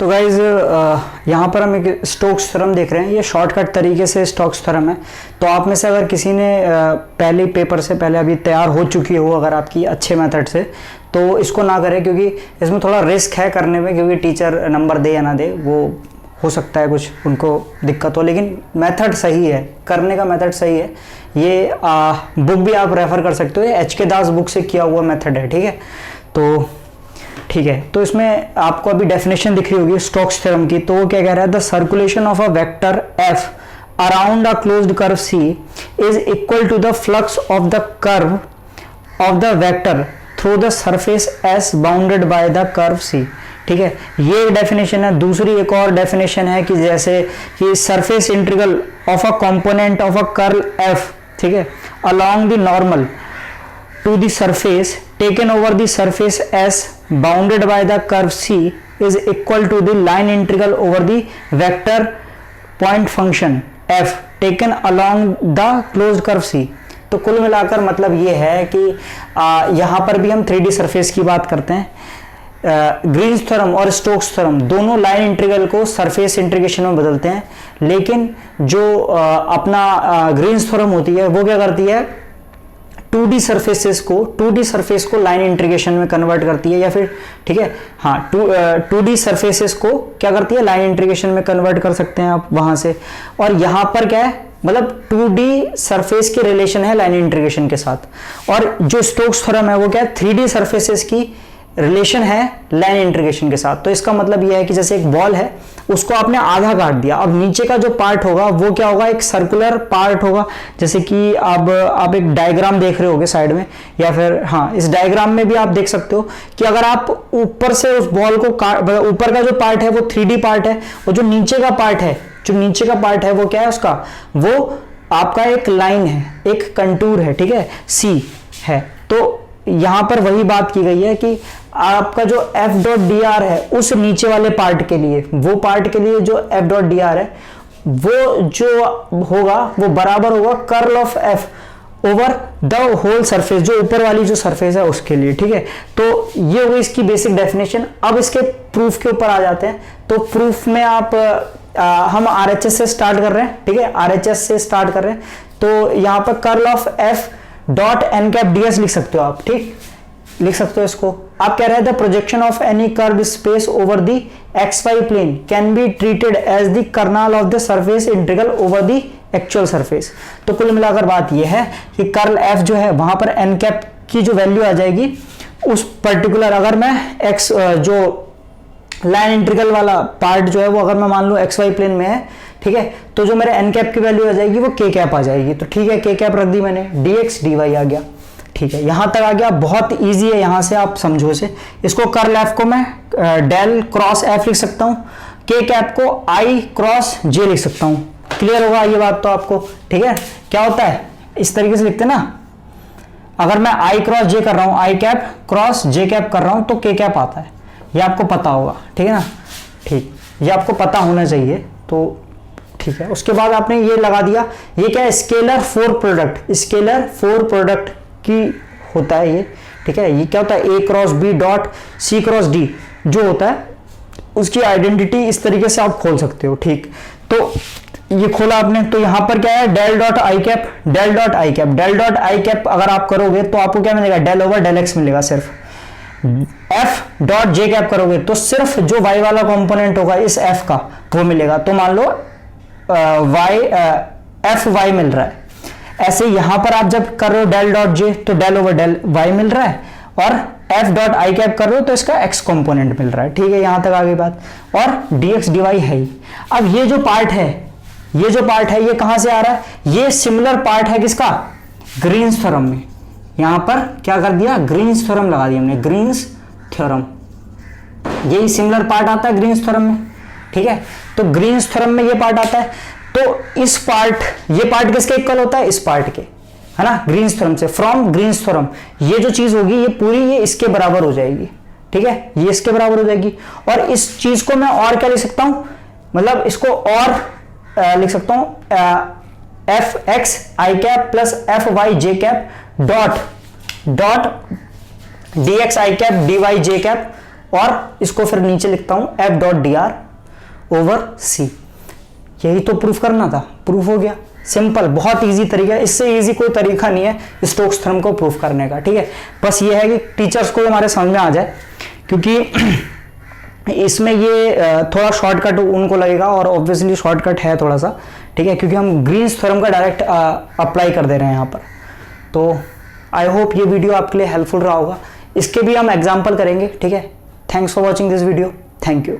तो गाइज यहाँ पर हम एक स्टोक्स थ्योरम देख रहे हैं। ये शॉर्टकट तरीके से स्टोक्स थ्योरम है। तो आप में से अगर किसी ने पहले पेपर से पहले अभी तैयार हो चुकी हो अगर आपकी अच्छे मेथड से, तो इसको ना करें, क्योंकि इसमें थोड़ा रिस्क है करने में, क्योंकि टीचर नंबर दे या ना दे, वो हो सकता है कुछ उनको दिक्कत हो, लेकिन मेथड सही है, करने का मेथड सही है। ये बुक भी आप रेफ़र कर सकते हो, ये एच के दास बुक से किया हुआ मेथड है, ठीक है। तो ठीक है, तो इसमें आपको अभी डेफिनेशन दिख रही होगी स्टोक्स थ्योरम की। तो वो क्या कह रहा है, the circulation of a vector F around a closed curve C is equal to the flux of the curve of the vector through the surface S bounded by the curve C. ठीक है, ये एक definition है। दूसरी एक और definition है कि जैसे कि surface integral of a component of a curve F, ठीक है, along the normal to the surface taken over the surface S bounded by the curve C is equal to the line integral over the vector point function f taken along the closed curve C। तो कुल मिलाकर मतलब ये है कि यहाँ पर भी हम 3D सरफेस की बात करते हैं। ग्रीन्स थ्योरम और स्टोक्स थ्योरम दोनों लाइन इंटीग्रल को सरफेस इंटीग्रेशन में बदलते हैं, लेकिन जो अपना ग्रीन्स थ्योरम होती है वो क्या करती है, 2D सरफेसेस को 2D सरफेस को लाइन इंटीग्रेशन में कन्वर्ट करती है, या फिर ठीक है हाँ 2D सरफेसेस को क्या करती है, लाइन इंटीग्रेशन में कन्वर्ट कर सकते हैं आप वहां से। और यहां पर क्या है, मतलब 2D सरफेस की रिलेशन है लाइन इंटीग्रेशन के साथ, और जो स्टोक्स थ्योरम है वो क्या है, 3D सरफेसेस की रिलेशन है लाइन इंटीग्रेशन के साथ। तो इसका मतलब यह है कि जैसे एक बॉल है, उसको आपने आधा काट दिया, अब नीचे का जो पार्ट होगा वो क्या होगा, एक सर्कुलर पार्ट होगा। जैसे कि अब आप एक डायग्राम देख रहे होगे साइड में, या फिर हाँ इस डायग्राम में भी आप देख सकते हो कि अगर आप ऊपर से उस बॉल को ऊपर का जो पार्ट है वो 3D पार्ट है, और जो नीचे का पार्ट है, जो नीचे का पार्ट है वो क्या है उसका, वो आपका एक लाइन है, एक कंटूर है, ठीक है, सी है। तो यहां पर वही बात की गई है कि आपका जो एफ डॉट डी आर है उस नीचे वाले पार्ट के लिए, वो पार्ट के लिए जो एफ डॉट डी आर है वो जो होगा वो बराबर होगा curl of F over the whole surface, जो ऊपर वाली जो सरफेस है उसके लिए, ठीक है। तो ये होगी इसकी बेसिक डेफिनेशन। अब इसके प्रूफ के ऊपर आ जाते हैं। तो प्रूफ में आप हम आरएचएस से स्टार्ट कर रहे हैं, ठीक है, आरएचएस से स्टार्ट कर रहे हैं। तो यहां पर curl of F dot N cap D S लिख सकते हो आप, ठीक, लिख सकते हो इसको। आप कह रहे हैं the projection of any curve space over the X Y plane can be treated as the kernel of the surface integral over the actual surface. तो कुल मिलाकर बात यह है कि कर्ल एफ जो है वहां पर एन कैप की जो वैल्यू आ जाएगी उस पर्टिकुलर, अगर मैं एक्स जो लाइन इंटीग्रल वाला पार्ट जो है वो अगर मैं मान लूं एक्स वाई प्लेन में है, ठीक है, तो जो मेरे एन कैप की वैल्यू आ जाएगी वो के कैप आ जाएगी। तो ठीक है, के कैप रख दी मैंने, डी एक्स डी वाई आ गया, ठीक है, यहां तक आ गया, बहुत इजी है, यहां से आप समझो इसे। इसको कर्ल एफ को मैं डेल क्रॉस एफ लिख सकता हूं, के कैप को आई क्रॉस जे लिख सकता हूं। क्लियर होगा ये बात तो आपको, ठीक है। क्या होता है, इस तरीके से लिखते ना, अगर मैं आई क्रॉस जे कर रहा हूं, आई कैप क्रॉस जे कैप कर रहा हूं तो के कैप आता है, ये आपको पता होगा, ठीक है ना, ठीक, ये आपको पता होना चाहिए। तो ठीक है, उसके बाद आपने ये लगा दिया, ये क्या है, scalar four product, scalar four product की होता है ये, ठीक है। ये क्या होता है, A cross B dot C cross D जो होता है उसकी आइडेंटिटी इस तरीके से आप खोल सकते हो, ठीक। तो ये खोला आपने, तो यहां पर क्या है, del dot I cap, del dot I cap, del dot I cap अगर आप करोगे तो आपको क्या मिलेगा, डेल ओवर डेल एक्स मिलेगा। सिर्फ एफ डॉट जे कैप करोगे तो सिर्फ जो वाई वाला कंपोनेंट होगा इस एफ का वो मिलेगा। तो मान लो वाई एफ वाई मिल रहा है, ऐसे यहां पर आप जब कर रहे हो डेल डॉट जे तो डेल ओवर डेल वाई मिल रहा है, और एफ डॉट आई कैप कर रहे हो तो इसका एक्स कंपोनेंट मिल रहा है, ठीक है, यहां तक आ गई बात। और डी एक्स डी वाई है ही। अब ये जो पार्ट है, ये जो पार्ट है ये कहां से आ रहा है, ये सिमिलर पार्ट है किसका, ग्रीन्स थ्योरम में। यहां पर क्या कर दिया, ग्रीन्स थ्योरम लगा दिया हमने, ग्रीन्स थ्योरम, यही सिमिलर पार्ट आता है ग्रीन्स थ्योरम में, ठीक है। तो ग्रीन्स थ्योरम में ये पार्ट आता है, तो इस पार्ट, ये पार्ट किसके इक्वल होता है, इस पार्ट के, है ना, ग्रीन्स थ्योरम से। फ्रॉम ग्रीन्स थ्योरम ये जो चीज होगी ये पूरी ये इसके बराबर हो जाएगी, ठीक है, ये इसके बराबर हो जाएगी। और इस चीज को मैं और क्या लिख सकता हूं, मतलब इसको और लिख सकता हूं, F x i cap plus F y j cap dot dot d x i cap d y j cap और इसको फिर नीचे लिखता हूं F.dr/c। यही तो प्रूफ करना था, प्रूफ हो गया। सिंपल, बहुत इजी तरीका है, इससे इजी कोई तरीका नहीं है स्टोक्स थ्योरम को प्रूफ करने का, ठीक है। बस ये है कि टीचर्स को हमारे समझ में आ जाए, क्योंकि इसमें ये थोड़ा शॉर्टकट उनको लगेगा, और ऑब्वियसली शॉर्टकट है थोड़ा सा, ठीक है, क्योंकि हम ग्रीन्स थ्योरम का डायरेक्ट अप्लाई कर दे रहे हैं यहाँ पर। तो आई होप ये वीडियो आपके लिए हेल्पफुल रहा होगा। इसके भी हम एग्जाम्पल करेंगे, ठीक है। Thanks for watching this video, thank you.